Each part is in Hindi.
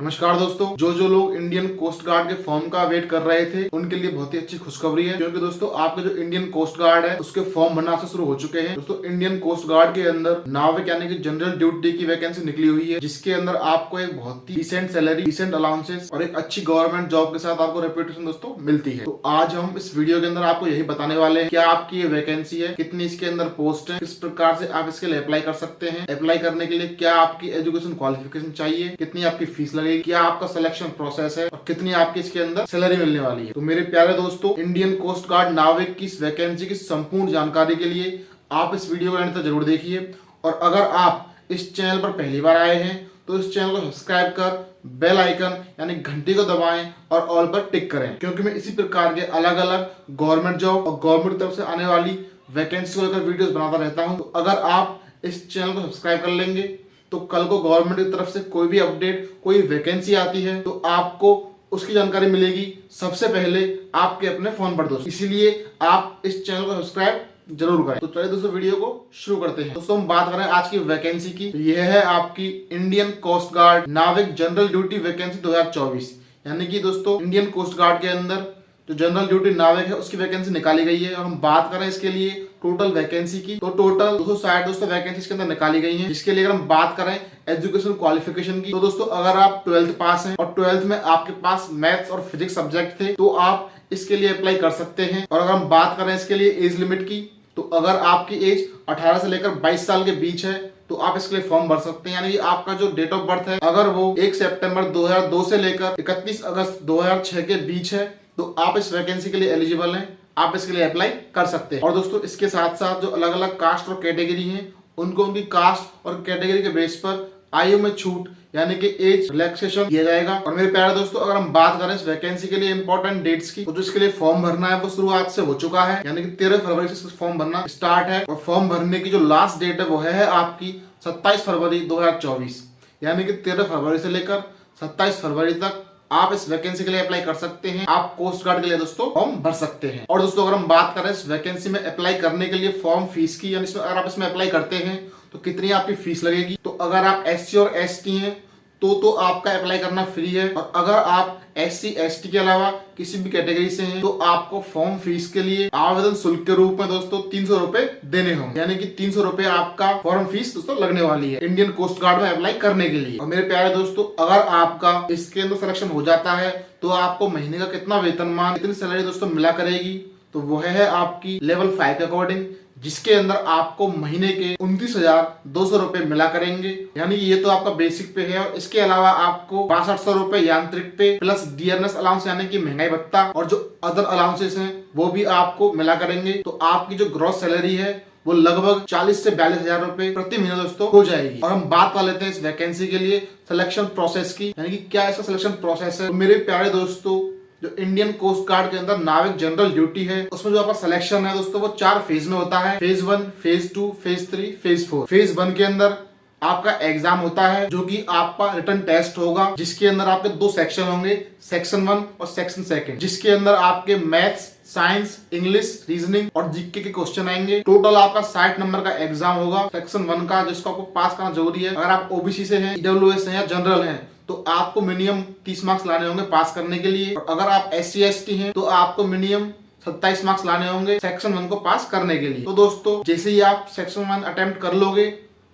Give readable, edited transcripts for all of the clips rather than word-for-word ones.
नमस्कार दोस्तों, जो लोग इंडियन कोस्ट गार्ड के फॉर्म का वेट कर रहे थे उनके लिए बहुत ही अच्छी खुशखबरी है, क्योंकि दोस्तों आपके जो इंडियन कोस्ट गार्ड है उसके फॉर्म भरना से शुरू हो चुके हैं। दोस्तों इंडियन कोस्ट गार्ड के अंदर नाविक यानी कि जनरल ड्यूटी की वैकेंसी निकली हुई है, जिसके अंदर आपको एक बहुत ही डिसेंट सैलरी, डिसेंट अलाउंसेस और एक अच्छी गवर्नमेंट जॉब के साथ आपको रेपुटेशन दोस्तों मिलती है। तो आज हम इस वीडियो के अंदर आपको यही बताने वाले हैं क्या आपकी ये वैकेंसी है, कितनी इसके अंदर पोस्ट है, किस प्रकार से आप इसके लिए अप्लाई कर सकते हैं, अप्लाई करने के लिए क्या आपकी एजुकेशन क्वालिफिकेशन चाहिए, कितनी आपकी फीस लगेगी, क्या आपका सिलेक्शन प्रोसेस है और कितनी आपकी इसके अंदर सैलरी मिलने वाली है। तो मेरे प्यारे दोस्तों, इंडियन कोस्ट गार्ड नाविक की इस वैकेंसी की संपूर्ण जानकारी के लिए आप इस वीडियो को अंत तक जरूर देखिए। और अगर आप इस चैनल पर पहली बार आए हैं तो इस चैनल को सब्सक्राइब कर बेल आइकन यानी घंटी को दबाएं और ऑल पर टिक करें, क्योंकि मैं इसी प्रकार के अलग अलग गवर्नमेंट जॉब और गवर्नमेंट की तरफ से आने वाली वैकेंसी को लेकर वीडियोस बनाता रहता हूं। तो अगर आप इस चैनल को सब्सक्राइब कर लेंगे तो कल को गवर्नमेंट की तरफ से कोई भी अपडेट, कोई वैकेंसी आती है तो आपको उसकी जानकारी मिलेगी सबसे पहले आपके अपने फोन पर दोस्तों। इसीलिए आप इस चैनल को सब्सक्राइब जरूर करें। तो चलिए दोस्तों वीडियो को शुरू करते हैं। दोस्तों हम बात करें आज की वैकेंसी की, तो यह है आपकी इंडियन कोस्ट गार्ड नाविक जनरल ड्यूटी वैकेंसी 2024, यानी कि दोस्तों इंडियन कोस्ट गार्ड के अंदर जो जनरल ड्यूटी नाविक है उसकी वैकेंसी निकाली गई है। और हम बात करें इसके लिए टोटल वैकेंसी की, तो टोटल 260 दोस्तों वैकेंसी इसके अंदर निकाली गई है। जिसके लिए अगर हम बात करें एजुकेशन क्वालिफिकेशन की, तो दोस्तों अगर आप 12th पास हैं और 12th में आपके पास मैथ्स और फिजिक्स सब्जेक्ट थे तो आप इसके लिए अप्लाई कर सकते हैं। और अगर हम बात करें इसके लिए एज लिमिट की, तो अगर आपकी एज 18 से लेकर 22 साल के बीच है तो आप इसके लिए फॉर्म भर सकते हैं। यानी कि आपका जो डेट ऑफ बर्थ है अगर वो 1 सितंबर 2002 से लेकर 31 अगस्त 2006 के बीच है तो आप इस वैकेंसी के लिए एलिजिबल हैं, आप इसके लिए अप्लाई कर सकते हैं। और दोस्तों इसके साथ साथ जो अलग अलग कास्ट और कैटेगरी हैं उनको उनकी कास्ट और कैटेगरी के बेस पर आयु में छूट यानी कि एज रिलैक्सेशन दिया जाएगा। और मेरे प्यारे दोस्तों अगर हम बात करें इस वैकेंसी के लिए इंपॉर्टेंट डेट्स की, तो जो इसके लिए फॉर्म भरना है वो शुरुआत से हो चुका है, यानी कि 13 फरवरी से फॉर्म भरना स्टार्ट है। और फॉर्म भरने की जो लास्ट डेट है वो है आपकी 27 फरवरी 2024, यानी कि 13 फरवरी से लेकर 27 फरवरी तक आप इस वैकेंसी के लिए अप्लाई कर सकते हैं। आप कोस्ट गार्ड के लिए दोस्तों फॉर्म भर सकते हैं। और दोस्तों अगर हम बात करें इस वैकेंसी में अप्लाई करने के लिए फॉर्म फीस की, यानी अगर आप इसमें अप्लाई करते हैं तो कितनी आपकी फीस लगेगी, तो अगर आप SC और ST हैं तो आपका अप्लाई करना फ्री है। और अगर आप SC ST के अलावा किसी भी कैटेगरी से हैं तो आपको फॉर्म फीस के लिए आवेदन शुल्क के रूप में दोस्तों 300 रुपए देने होंगे, यानी कि 300 रुपए आपका फॉर्म फीस दोस्तों लगने वाली है इंडियन कोस्ट गार्ड में अप्लाई करने के लिए। और मेरे प्यारे दोस्तों अगर आपका इसके अंदर सिलेक्शन हो जाता है तो आपको महीने का कितना वेतनमान, कितनी सैलरी दोस्तों मिला करेगी, तो वो है आपकी लेवल 5 के अकॉर्डिंग, जिसके अंदर आपको महीने के 29,200 रुपए मिला करेंगे। यानी ये तो आपका बेसिक पे है। और इसके अलावा आपको 6200 रुपए यांत्रिक पे प्लस डियरनेस अलाउंस यानी कि महंगाई भत्ता और जो अदर अलाउंसेस हैं वो भी आपको मिला करेंगे। तो आपकी जो ग्रॉस सैलरी है वो लगभग 40 से 42,000 रुपए प्रति महीने दोस्तों हो जाएगी। और हम बात कर लेते हैं इस वैकेंसी के लिए सिलेक्शन प्रोसेस की, यानी कि क्या इसका सिलेक्शन प्रोसेस है। तो मेरे प्यारे दोस्तों जो इंडियन कोस्ट गार्ड के अंदर नाविक जनरल ड्यूटी है उसमें जो आपका सिलेक्शन है दोस्तों वो 4 फेज में होता है। Phase 1, phase 2, phase 3, phase 4। Phase 1 के अंदर आपका एग्जाम होता है जो कि आपका रिटन टेस्ट होगा, जिसके अंदर आपके 2 सेक्शन होंगे, सेक्शन 1 और सेक्शन 2, जिसके अंदर आपके मैथ्स, साइंस, इंग्लिश, रीजनिंग और जीके के क्वेश्चन आएंगे। टोटल आपका 60 नंबर का एग्जाम होगा सेक्शन 1 का, जिसको आपको पास करना जरूरी है। अगर आप OBC से हैं, EWS हैं या जनरल हैं तो आपको मिनिमम 30 मार्क्स लाने होंगे पास करने के लिए। और अगर आप SC ST हैं तो आपको मिनिमम 27 मार्क्स लाने होंगे सेक्शन 1 को पास करने के लिए। तो दोस्तों जैसे ही आप सेक्शन 1 अटेम्प्ट कर लोगे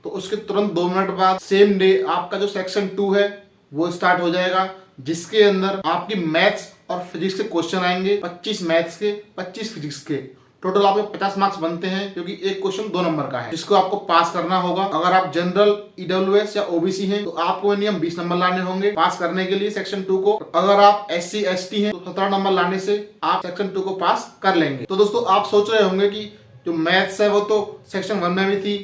तो उसके तुरंत 2 मिनट बाद सेम डे आपका जो सेक्शन 2 है वो स्टार्ट हो जाएगा, जिसके अंदर आपकी मैथ्स और फिजिक्स के क्वेश्चन आएंगे, 25 मैथ्स के, 25 फिजिक्स के। टोटल आपके 50 मार्क्स बनते हैं, क्योंकि एक क्वेश्चन 2 नंबर का है, जिसको आपको पास करना होगा। अगर आप जनरल, EWS या OBC हैं तो आपको मिनिमम 20 नंबर लाने होंगे पास करने के लिए सेक्शन 2 को। अगर आप SC ST हैं तो 17 नंबर लाने से आप सेक्शन 2 को पास कर लेंगे। तो दोस्तों आप सोच रहे होंगे कि जो मैथ्स है वो तो सेक्शन 1 में भी थी,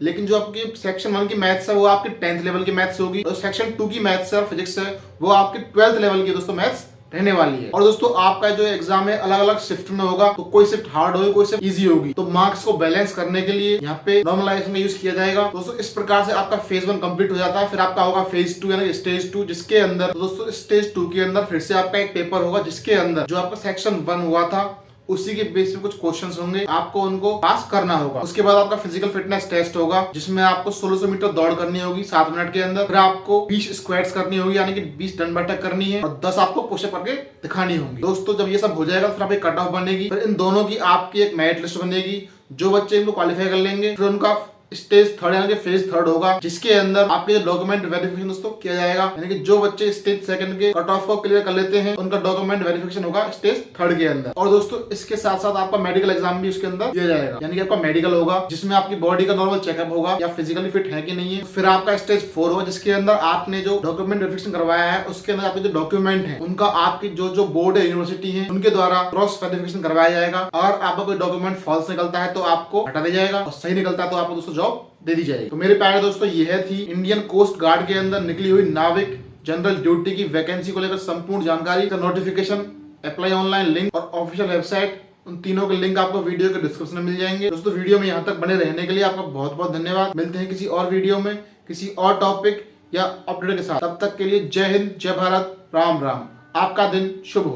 लेकिन जो आपकी सेक्शन 1 की मैथ्स है वो आपकी 10th लेवल की मैथ्स होगी, और सेक्शन 2 की मैथ्स है और फिजिक्स है वो आपकी 12th लेवल की दोस्तों मैथ्स रहने वाली है। और दोस्तों आपका जो एग्जाम है अलग अलग शिफ्ट में होगा, तो कोई शिफ्ट हार्ड होगी, कोई शिफ्ट इजी होगी। तो मार्क्स को बैलेंस करने के लिए यहाँ पे नॉर्मलाइजेशन का यूज किया जाएगा। दोस्तों इस प्रकार से आपका फेज 1 कंप्लीट हो जाता है। फिर आपका होगा फेज 2 यानी स्टेज 2, जिसके अंदर दोस्तों स्टेज 2 के अंदर फिर से आपका एक पेपर होगा, जिसके अंदर जो आपका सेक्शन 1 हुआ था उसी के बेस पे कुछ क्वेश्चंस होंगे, आपको उनको पास करना होगा। उसके बाद आपका फिजिकल फिटनेस टेस्ट होगा, जिसमें आपको 1600 मीटर दौड़ करनी होगी 7 मिनट के अंदर। फिर आपको 20 स्क्वाट्स करनी होगी, यानी कि 20 दंड बैठक करनी है, और 10 आपको पुशअप करके दिखानी होगी। दोस्तों जब ये सब हो जाएगा फिर आपकी कट ऑफ बनेगी, फिर इन दोनों की आपकी एक मेरिट लिस्ट बनेगी। जो बच्चे इनको क्वालिफाई कर लेंगे फिर उनका स्टेज थर्ड यानी कि फेज थर्ड होगा, जिसके अंदर आपके जो डॉक्यूमेंट वेरिफिकेशन दोस्तों किया जाएगा। यानी कि जो बच्चे स्टेज सेकंड के कट ऑफ को क्लियर कर लेते हैं उनका डॉक्यूमेंट वेरिफिकेशन होगा स्टेज थर्ड के अंदर। और दोस्तों इसके साथ साथ आपका मेडिकल एग्जाम भी उसके अंदर दिया जाएगा, यानी कि आपका मेडिकल होगा जिसमें आपकी बॉडी का नॉर्मल चेकअप होगा या फिजिकली फिट है कि नहीं है। फिर आपका स्टेज 4 होगा, जिसके अंदर आपने जो डॉक्यूमेंट वेरिफिकेशन करवाया है उसके अंदर आपके जो डॉक्यूमेंट है उनका आपकी जो बोर्ड है, यूनिवर्सिटी है, उनके द्वारा क्रॉस वेरिफिकेशन करवाया जाएगा। और आपका कोई डॉक्यूमेंट फॉल्स निकलता है तो आपको हटा दिया जाएगा, और सही निकलता है तो आपको दोस्तों जॉब दे दी जाएगी। तो मेरे प्यारे दोस्तों यह थी इंडियन कोस्ट गार्ड के अंदर निकली हुई नाविक जनरल ड्यूटी की वैकेंसी को लेकर संपूर्ण जानकारी, नोटिफिकेशन, अप्लाई ऑनलाइन लिंक और ऑफिशियल वेबसाइट, उन तीनों के लिंक आपको वीडियो के डिस्क्रिप्शन में मिल जाएंगे। दोस्तों वीडियो में यहाँ तक बने रहने के लिए आपका बहुत बहुत धन्यवाद। मिलते हैं किसी और वीडियो में किसी और टॉपिक या अपडेट के साथ। तब तक के लिए जय हिंद, जय भारत, राम राम। आपका दिन शुभ हो।